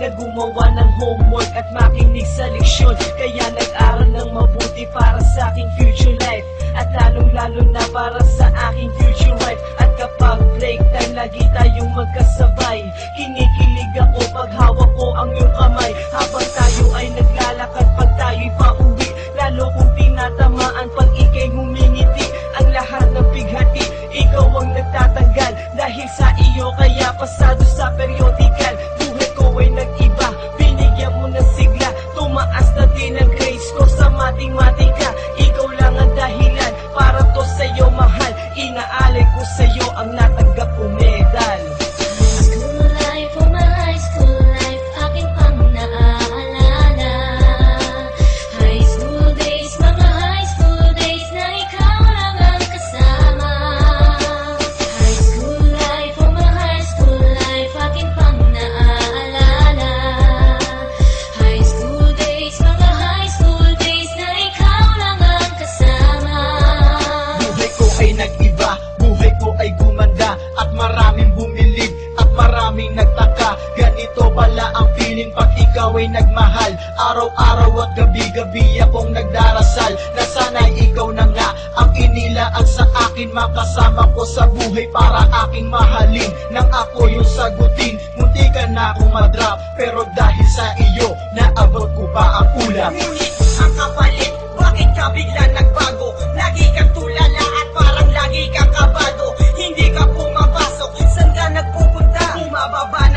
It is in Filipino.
na gumawa ng homework at makinig sa leksyon. Kaya nag-aral ng mabuti para sa aking future life, at lalong-lalo na para sa aking future wife. At kapag break time, lagi tayong magkasabay. Kinikilig ako pag hawak ko ang iyong kamay, habang tayo ay naglalakad pag tayo'y pauwi. Lalo kung tinatamaan pag ika'y humingiti. Ang lahat ng bighati, ikaw ang nagtatanggal. Dahil sa iyo kaya pasado sa periodical. Buhay ko ay nag-iba, binigyan mo ng sigla. Tumaas na din ang grades ko sa matematika. Ikaw lang ang dahilan para to sa'yo mahal. Inaalay ko sa'yo ang natanggap kong medal. School life, oh my high school life, aking pang naaalala. High school days, mga high school days na ikaw lang ang kasama. High school life, oh my high school life, aking pang naaalala. High school days, mga high school days na ikaw lang ang kasama. Buhay ko ay nag-iba, buhay ko ay gumanda, at maraming bumilib, at maraming nagtaka. Ganito pala ang feeling pag ikaw ay nagmahal. Araw-araw at gabi-gabi akong nagdarasal na sana'y ikaw na nga ang inilaan sa akin. Makasama ko sa buhay para aking mahalin. Nang ako yung sagutin, munti ka na akong madrop, pero dahil sa iyo, naabot ko pa ang ulam. Ngunit ang kapalit, bakit ka bigla nagbago? Lagi kang tulala at parang lagi kang kabado. Hindi ka pumapasok, saan ka nagpupunta? Bumababa